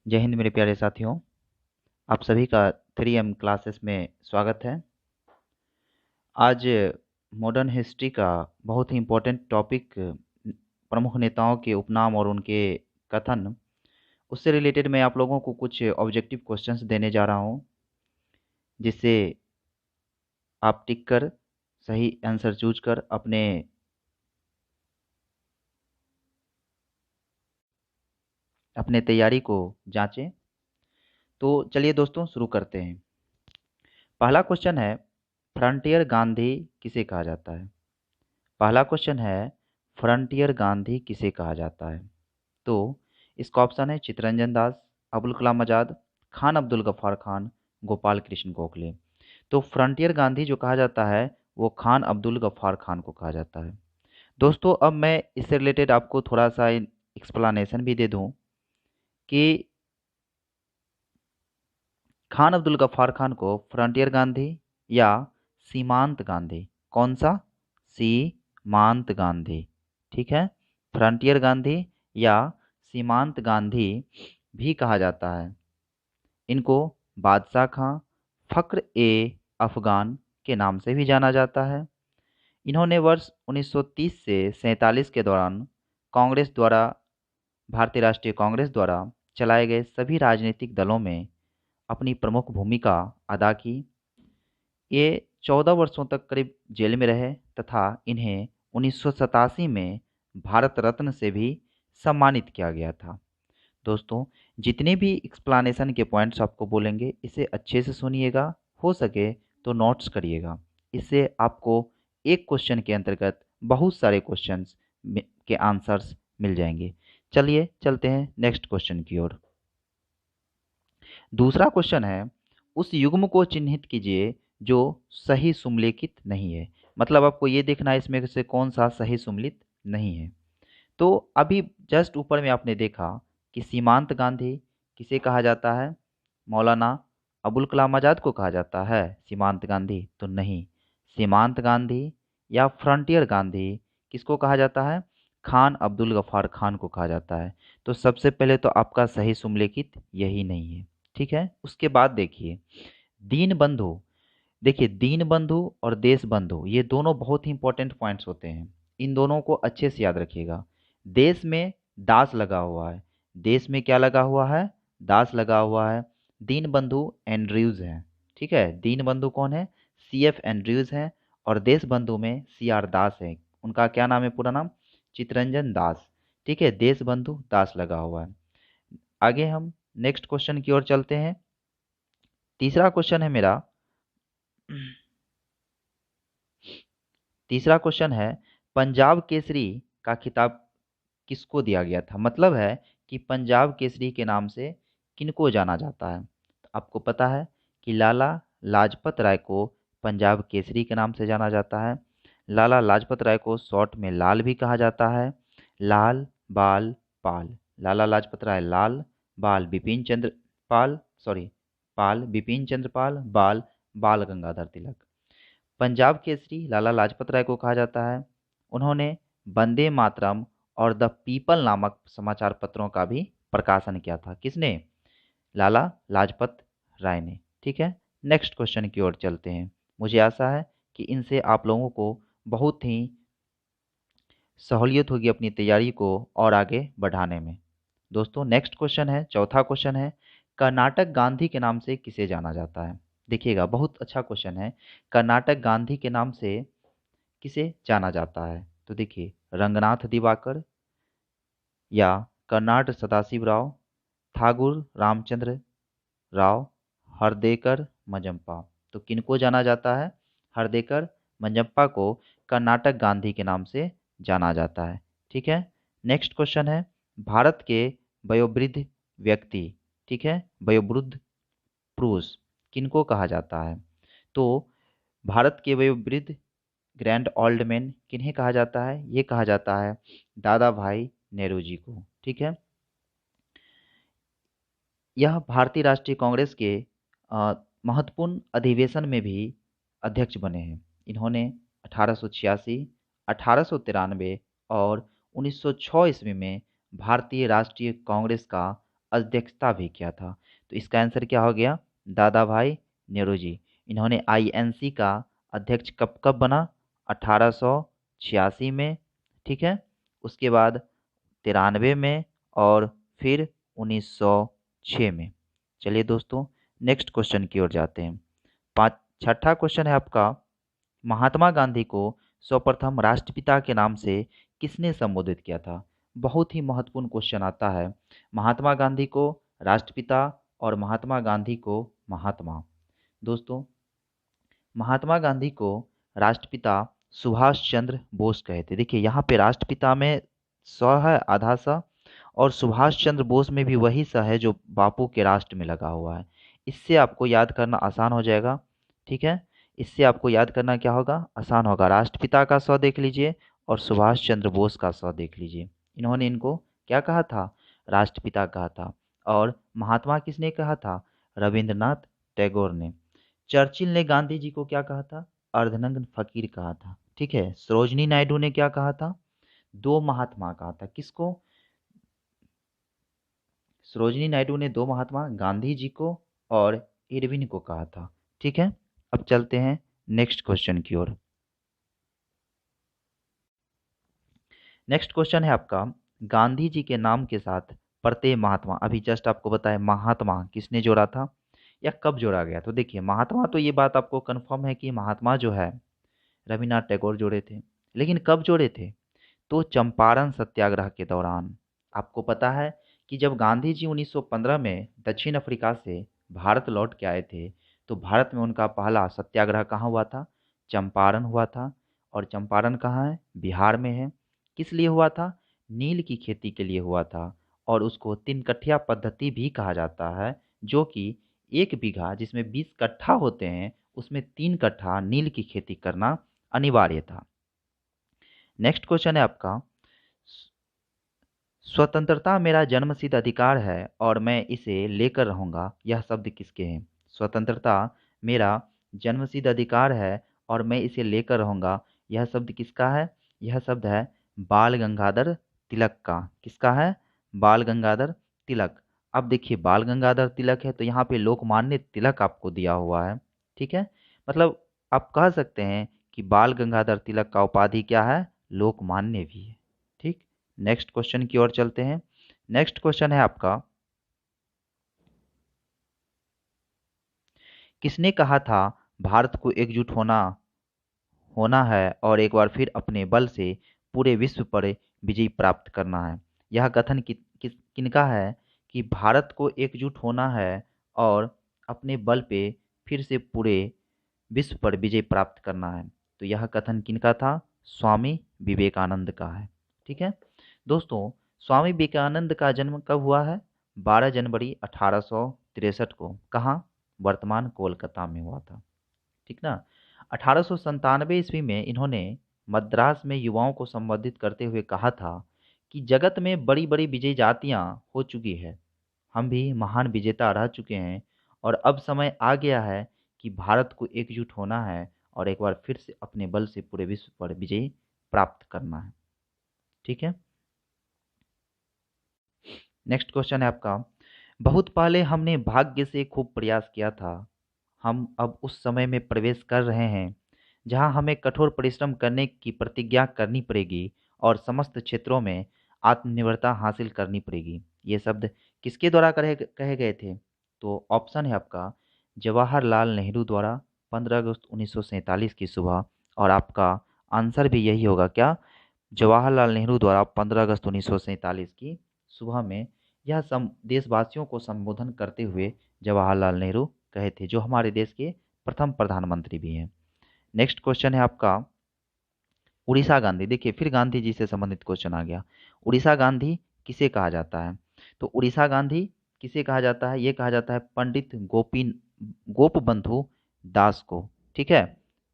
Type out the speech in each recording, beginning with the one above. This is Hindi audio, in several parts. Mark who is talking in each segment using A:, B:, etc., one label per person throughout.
A: जय हिंद मेरे प्यारे साथियों। आप सभी का 3M क्लासेस में स्वागत है। आज मॉडर्न हिस्ट्री का बहुत ही इम्पोर्टेंट टॉपिक प्रमुख नेताओं के उपनाम और उनके कथन, उससे रिलेटेड मैं आप लोगों को कुछ ऑब्जेक्टिव क्वेश्चंस देने जा रहा हूं, जिससे आप टिक कर सही आंसर चूज कर अपने तैयारी को जांचें। तो चलिए दोस्तों शुरू करते हैं। पहला क्वेश्चन है, फ्रंटियर गांधी किसे कहा जाता है? पहला क्वेश्चन है, फ्रंटियर गांधी किसे कहा जाता है? तो इसका ऑप्शन है चित्तरंजन दास, अबुल कलाम आज़ाद, खान अब्दुल गफ्फार खान, गोपाल कृष्ण गोखले। तो फ्रंटियर गांधी जो कहा जाता है वो खान अब्दुल गफ्फार खान को कहा जाता है। दोस्तों अब मैं इससे रिलेटेड आपको थोड़ा सा एक्सप्लेनेशन भी दे दूं कि खान अब्दुल गफ्फार खान को फ्रंटियर गांधी या सीमांत गांधी, कौन सा? सीमांत गांधी, ठीक है। फ्रंटियर गांधी या सीमांत गांधी भी कहा जाता है। इनको बादशाह खां, फख्र ए अफगान के नाम से भी जाना जाता है। इन्होंने वर्ष 1930 से 47 के दौरान कांग्रेस द्वारा भारतीय राष्ट्रीय कांग्रेस द्वारा चलाए गए सभी राजनीतिक दलों में अपनी प्रमुख भूमिका अदा की। ये 14 वर्षों तक करीब जेल में रहे तथा इन्हें 1987 में भारत रत्न से भी सम्मानित किया गया था। दोस्तों जितने भी एक्सप्लानेशन के पॉइंट्स आपको बोलेंगे इसे अच्छे से सुनिएगा, हो सके तो नोट्स करिएगा। इससे आपको एक क्वेश्चन के अंतर्गत बहुत सारे क्वेश्चंस के आंसर्स मिल जाएंगे। चलिए चलते हैं नेक्स्ट क्वेश्चन की ओर। दूसरा क्वेश्चन है, उस युग्म को चिन्हित कीजिए जो सही सुमेलित नहीं है। मतलब आपको ये देखना है इसमें से कौन सा सही सुमेलित नहीं है। तो अभी जस्ट ऊपर में आपने देखा कि सीमांत गांधी किसे कहा जाता है? मौलाना अबुल कलाम आज़ाद को कहा जाता है सीमांत गांधी? तो नहीं, सीमांत गांधी या फ्रंटियर गांधी किसको कहा जाता है? खान अब्दुल गफ्फार खान को कहा जाता है। तो सबसे पहले तो आपका सही सुमेलित यही नहीं है, ठीक है। उसके बाद देखिए दीन बंधु। देखिए दीन बंधु और देश बंधु ये दोनों बहुत ही इंपॉर्टेंट पॉइंट्स होते हैं। इन दोनों को अच्छे से याद रखिएगा। देश में दास लगा हुआ है, देश में क्या लगा हुआ है? दास लगा हुआ है। दीन बंधु एंड्रयूज हैं, ठीक है। दीन बंधु कौन है? CF एंड्रयूज हैं। और देश बंधु में CR दास है। उनका क्या नाम है पूरा नाम? चित्तरंजन दास, ठीक है। देश बंधु दास लगा हुआ है। आगे हम नेक्स्ट क्वेश्चन की ओर चलते हैं। तीसरा क्वेश्चन है मेरा, तीसरा क्वेश्चन है, पंजाब केसरी का खिताब किसको दिया गया था? मतलब है कि पंजाब केसरी के नाम से किनको जाना जाता है? तो आपको पता है कि लाला लाजपत राय को पंजाब केसरी के नाम से जाना जाता है। लाला लाजपत राय को शॉर्ट में लाल भी कहा जाता है। लाल बाल पाल, लाला लाजपत राय लाल, बाल बिपिन चंद्र पाल, सॉरी, पाल बिपिन चंद्र पाल, बाल बाल गंगाधर तिलक। पंजाब केसरी लाला लाजपत राय को कहा जाता है। उन्होंने वंदे मातरम और द पीपल नामक समाचार पत्रों का भी प्रकाशन किया था। किसने? लाला लाजपत राय ने, ठीक है। नेक्स्ट क्वेश्चन की ओर चलते हैं। मुझे आशा है कि इनसे आप लोगों को बहुत ही सहूलियत होगी अपनी तैयारी को और आगे बढ़ाने में। दोस्तों नेक्स्ट क्वेश्चन है, चौथा क्वेश्चन है, कर्नाटक गांधी के नाम से किसे जाना जाता है? देखिएगा बहुत अच्छा क्वेश्चन है। कर्नाटक गांधी के नाम से किसे जाना जाता है? तो देखिए रंगनाथ दिवाकर या कर्नाड सदाशिव राव, ठाकुर रामचंद्र राव, हरदेकर मंजप्पा। तो किनको जाना जाता है? हरदेकर मंजप्पा को कर्नाटक गांधी के नाम से जाना जाता है, ठीक है। नेक्स्ट क्वेश्चन है, भारत के वयोवृद्ध व्यक्ति, ठीक है, वयोवृद्ध पुरुष किनको कहा जाता है? तो भारत के वयोवृद्ध ग्रैंड ओल्ड मैन किन्हें कहा जाता है? ये कहा जाता है दादा भाई नेहरू जी को, ठीक है। यह भारतीय राष्ट्रीय कांग्रेस के महत्वपूर्ण अधिवेशन में भी अध्यक्ष बने हैं। इन्होंने 1886, 1893 और 1906 ईस्वी में भारतीय राष्ट्रीय कांग्रेस का अध्यक्षता भी किया था। तो इसका आंसर क्या हो गया? दादा भाई नेहरू जी। इन्होंने आईएनसी का अध्यक्ष कब कब बना? 1886 में, ठीक है, उसके बाद 93 में, और फिर 1906 में। चलिए दोस्तों, नेक्स्ट क्वेश्चन की ओर जाते हैं। पाँच छठा क्वेश्चन है आपका, महात्मा गांधी को सर्वप्रथम राष्ट्रपिता के नाम से किसने संबोधित किया था? बहुत ही महत्वपूर्ण क्वेश्चन आता है। महात्मा गांधी को राष्ट्रपिता और महात्मा गांधी को महात्मा। दोस्तों, महात्मा गांधी को राष्ट्रपिता सुभाष चंद्र बोस कहे थे। देखिए यहाँ पे राष्ट्रपिता में स है, आधा सा, और सुभाष चंद्र बोस में भी वही सा है जो बापू के राष्ट्र में लगा हुआ है। इससे आपको याद करना आसान हो जाएगा, ठीक है। इससे आपको याद करना क्या होगा? आसान होगा। राष्ट्रपिता का स देख लीजिए और सुभाष चंद्र बोस का स देख लीजिए। इन्होंने इनको क्या कहा था? राष्ट्रपिता कहा था। और महात्मा किसने कहा था? रविंद्रनाथ टैगोर ने। चर्चिल ने गांधी जी को क्या कहा था? अर्धनग्न फकीर कहा था, ठीक है। सरोजनी नायडू ने क्या कहा था? दो महात्मा कहा था। किसको? सरोजनी नायडू ने दो महात्मा गांधी जी को और इरविन को कहा था, ठीक है। अब चलते हैं नेक्स्ट क्वेश्चन की ओर। नेक्स्ट क्वेश्चन है आपका, गांधी जी के नाम के साथ प्रत्यय महात्मा, अभी जस्ट आपको बताया महात्मा किसने जोड़ा था या कब जोड़ा गया? तो देखिए महात्मा, तो ये बात आपको कंफर्म है कि महात्मा जो है रविन्द्रनाथ टैगोर जोड़े थे। लेकिन कब जोड़े थे? तो चंपारण सत्याग्रह के दौरान। आपको पता है कि जब गांधी जी 1915 में दक्षिण अफ्रीका से भारत लौट के आए थे, तो भारत में उनका पहला सत्याग्रह कहाँ हुआ था? चंपारण हुआ था। और चंपारण कहाँ है? बिहार में है। किस लिए हुआ था? नील की खेती के लिए हुआ था। और उसको तीन कठिया पद्धति भी कहा जाता है, जो कि 1 बीघा जिसमें 20 कट्ठा होते हैं, उसमें 3 कट्ठा नील की खेती करना अनिवार्य था। नेक्स्ट क्वेश्चन है आपका, स्वतंत्रता मेरा जन्मसिद्ध अधिकार है और मैं इसे लेकर रहूंगा, यह शब्द किसके हैं? स्वतंत्रता मेरा जन्मसिद्ध अधिकार है और मैं इसे लेकर रहूंगा, यह शब्द किसका है? यह शब्द है बाल गंगाधर तिलक का। किसका है? बाल गंगाधर तिलक। अब देखिए बाल गंगाधर तिलक है तो यहाँ पे लोकमान्य तिलक आपको दिया हुआ है, ठीक है। मतलब आप कह सकते हैं कि बाल गंगाधर तिलक का उपाधि क्या है? लोकमान्य भी है, ठीक। नेक्स्ट क्वेश्चन की ओर चलते हैं। नेक्स्ट क्वेश्चन है आपका, किसने कहा था भारत को एकजुट होना होना है और एक बार फिर अपने बल से पूरे विश्व पर विजय प्राप्त करना है? यह कथन किनका है कि भारत को एकजुट होना है और अपने बल पे फिर से पूरे विश्व पर विजय प्राप्त करना है? तो यह कथन किनका था? स्वामी विवेकानंद का है, ठीक है। दोस्तों, स्वामी विवेकानंद का जन्म कब हुआ है? 12 जनवरी 1863 को। कहाँ? वर्तमान कोलकाता में हुआ था, ठीक ना। 1897 ईस्वी में इन्होंने मद्रास में युवाओं को संबोधित करते हुए कहा था कि जगत में बड़ी बड़ी विजय जातियाँ हो चुकी है, हम भी महान विजेता रह चुके हैं, और अब समय आ गया है कि भारत को एकजुट होना है और एक बार फिर से अपने बल से पूरे विश्व पर विजय प्राप्त करना है, ठीक है। नेक्स्ट क्वेश्चन है आपका, बहुत पहले हमने भाग्य से खूब प्रयास किया था, हम अब उस समय में प्रवेश कर रहे हैं जहां हमें कठोर परिश्रम करने की प्रतिज्ञा करनी पड़ेगी और समस्त क्षेत्रों में आत्मनिर्भरता हासिल करनी पड़ेगी। ये शब्द किसके द्वारा कहे गए थे? तो ऑप्शन है आपका जवाहरलाल नेहरू द्वारा 15 अगस्त 1947 की सुबह, और आपका आंसर भी यही होगा क्या? जवाहरलाल नेहरू द्वारा 15 अगस्त 1947 की सुबह में यह देशवासियों को संबोधन करते हुए जवाहरलाल नेहरू कहे थे, जो हमारे देश के प्रथम प्रधानमंत्री भी हैं। नेक्स्ट क्वेश्चन है आपका, उड़ीसा गांधी। देखिए फिर गांधी जी से संबंधित क्वेश्चन आ गया। उड़ीसा गांधी किसे कहा जाता है? तो उड़ीसा गांधी किसे कहा जाता है? ये कहा जाता है पंडित गोपबंधु दास को, ठीक है।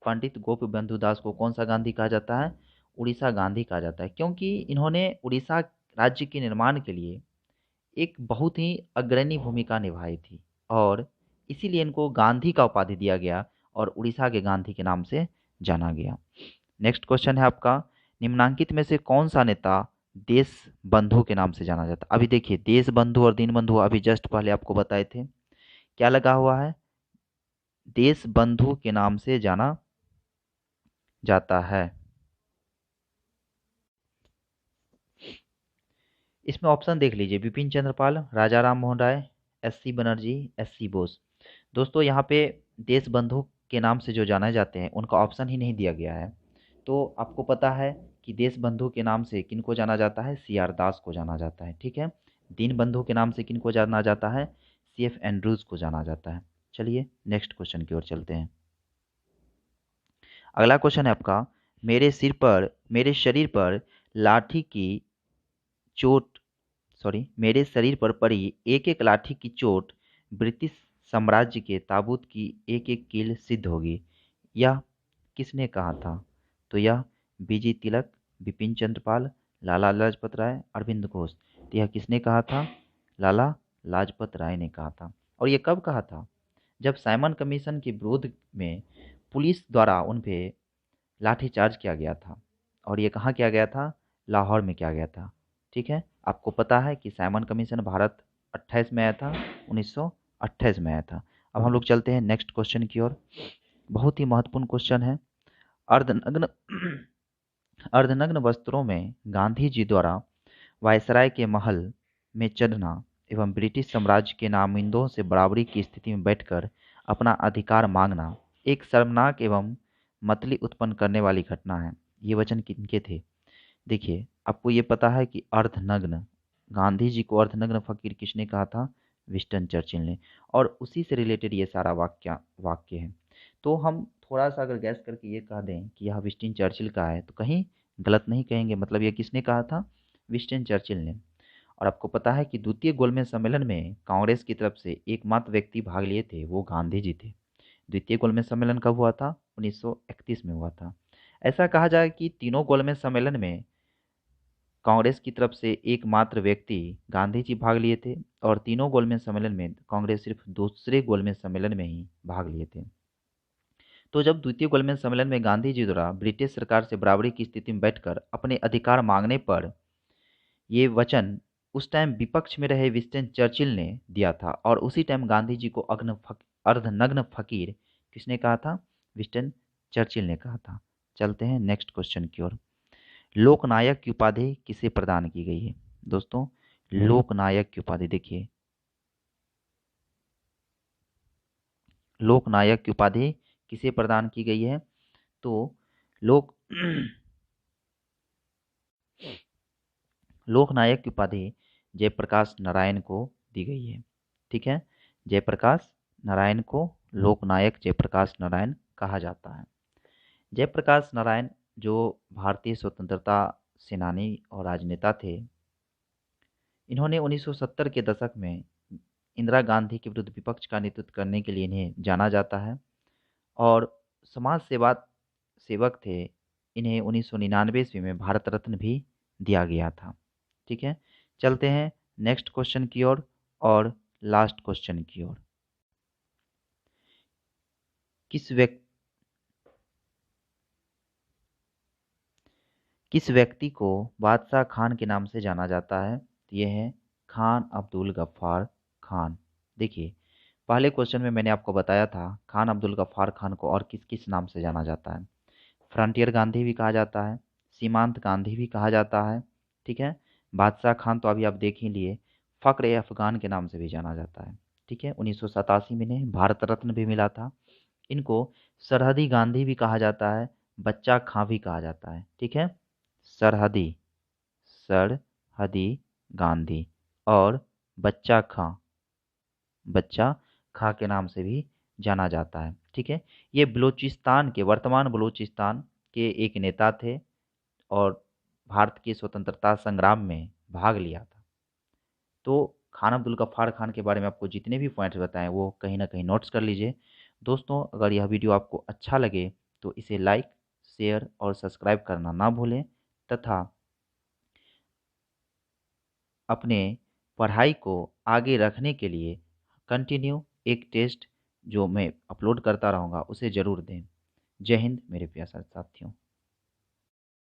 A: पंडित गोपबंधु दास को कौन सा गांधी कहा जाता है? उड़ीसा गांधी कहा जाता है, क्योंकि इन्होंने उड़ीसा राज्य के निर्माण के लिए एक बहुत ही अग्रणी भूमिका निभाई थी, और इसीलिए इनको गांधी का उपाधि दिया गया और उड़ीसा के गांधी के नाम से जाना गया। नेक्स्ट क्वेश्चन है आपका, निम्नांकित में से कौन सा नेता देश बंधु के नाम से जाना जाता है। अभी देखिए, देश बंधु और दीनबंधु अभी जस्ट पहले आपको बताए थे, क्या लगा हुआ है, देश बंधु के नाम से जाना जाता है। इसमें ऑप्शन देख लीजिए, बिपिन चंद्रपाल, राजा राम मोहन राय, एससी बनर्जी, एससी बोस। दोस्तों यहाँ पे देश बंधु के नाम से जो जाने जाते हैं उनका ऑप्शन ही नहीं दिया गया है। तो आपको पता है कि देश बंधु के नाम से किनको जाना जाता है, सी आर दास को जाना जाता है, ठीक है। दीन बंधु के नाम से किनको जाना जाता है, सी एफ एंड्रूज को जाना जाता है। चलिए नेक्स्ट क्वेश्चन की ओर चलते हैं। अगला क्वेश्चन है आपका, मेरे शरीर पर लाठी की चोट मेरे शरीर पर पड़ी एक एक लाठी की चोट ब्रिटिश साम्राज्य के ताबूत की एक एक कील सिद्ध होगी, यह किसने कहा था? तो यह बीजी तिलक, बिपिन चंद्रपाल, लाला लाजपत राय, अरविंद घोष। तो यह किसने कहा था? लाला लाजपत राय ने कहा था। और ये कब कहा था? जब साइमन कमीशन के विरोध में पुलिस द्वारा उन पे लाठीचार्ज किया गया था। और ये कहाँ किया गया था? लाहौर में किया गया था, ठीक है। आपको पता है कि साइमन कमीशन भारत 28 में आया था, 1928 में आया था। अब हम लोग चलते हैं नेक्स्ट क्वेश्चन की ओर। बहुत ही महत्वपूर्ण क्वेश्चन है। अर्धनग्न अर्धनग्न वस्त्रों में गांधी जी द्वारा वायसराय के महल में चढ़ना एवं ब्रिटिश साम्राज्य के नामिंदों से बराबरी की स्थिति में बैठकर अपना अधिकार मांगना एक शर्मनाक एवं मतली उत्पन्न करने वाली घटना है। ये वचन किनके थे? देखिए, आपको ये पता है कि अर्धनग्न, गांधी जी को अर्धनग्न फकीर किसने कहा था? विंस्टन चर्चिल ने। और उसी से रिलेटेड ये सारा वाक्य है। तो हम थोड़ा सा अगर गैस करके ये कह दें कि यह विंस्टन चर्चिल का है तो कहीं गलत नहीं कहेंगे। मतलब ये किसने कहा था? विंस्टन चर्चिल ने। और आपको पता है कि द्वितीय गोलमेज सम्मेलन में कांग्रेस की तरफ से एकमात्र व्यक्ति भाग लिए थे, वो गांधी जी थे। द्वितीय गोलमेज सम्मेलन कब हुआ था? 1931 में हुआ था। ऐसा कहा जाए कि तीनों गोलमेज सम्मेलन में कांग्रेस की तरफ से एकमात्र व्यक्ति गांधी जी भाग लिए थे, और तीनों गोलमेज सम्मेलन में कांग्रेस सिर्फ दूसरे गोलमेज सम्मेलन में ही भाग लिए थे। तो जब द्वितीय गोलमेज सम्मेलन में गांधी जी द्वारा ब्रिटिश सरकार से बराबरी की स्थिति में बैठकर अपने अधिकार मांगने पर ये वचन उस टाइम विपक्ष में रहे विंस्टन चर्चिल ने दिया था, और उसी टाइम गांधी जी को अर्धनग्न फकीर किसने कहा था? विंस्टन चर्चिल ने कहा था। चलते हैं नेक्स्ट क्वेश्चन की ओर। लोकनायक की उपाधि किसे प्रदान की गई है? दोस्तों, लोकनायक की उपाधि देखिए, लोकनायक की उपाधि किसे प्रदान की गई है? तो लोक लोकनायक की उपाधि जयप्रकाश नारायण को दी गई है, ठीक है। जयप्रकाश नारायण को लोकनायक जयप्रकाश नारायण कहा जाता है। जयप्रकाश नारायण जो भारतीय स्वतंत्रता सेनानी और राजनेता थे, इन्होंने 1970 के दशक में इंदिरा गांधी के विरुद्ध विपक्ष का नेतृत्व करने के लिए इन्हें जाना जाता है, और समाज सेवक थे। इन्हें 1999 ईस्वी में भारत रत्न भी दिया गया था, ठीक है। चलते हैं नेक्स्ट क्वेश्चन की ओर और लास्ट क्वेश्चन की ओर। किस व्यक्ति किस व्यक्ति को बादशाह खान के नाम से जाना जाता है? तो ये है खान अब्दुल गफ्फार खान। देखिए, पहले क्वेश्चन में मैंने आपको बताया था खान अब्दुल गफ्फार खान को और किस किस नाम से जाना जाता है। फ्रंटियर गांधी भी कहा जाता है, सीमांत गांधी भी कहा जाता है, ठीक है। बादशाह खान तो अभी आप देख ही लिए। फ़ख्र ए अफ़गान के नाम से भी जाना जाता है, ठीक है। 1987 में इन्हें भारत रत्न भी मिला था। इनको सरहदी गांधी भी कहा जाता है, बच्चा खां भी कहा जाता है, ठीक है। सरहदी सरहदी गांधी और बच्चा खां बच्चा खां के नाम से भी जाना जाता है, ठीक है। ये बलूचिस्तान के, वर्तमान बलूचिस्तान के एक नेता थे और भारत की स्वतंत्रता संग्राम में भाग लिया था। तो खान अब्दुल गफ्फार खान के बारे में आपको जितने भी पॉइंट्स बताएं वो कहीं ना कहीं नोट्स कर लीजिए। दोस्तों, अगर यह वीडियो आपको अच्छा लगे तो इसे लाइक, शेयर और सब्सक्राइब करना ना भूलें, तथा अपने पढ़ाई को आगे रखने के लिए कंटिन्यू एक टेस्ट जो मैं अपलोड करता रहूँगा उसे ज़रूर दें। जय हिंद मेरे प्यारे साथियों।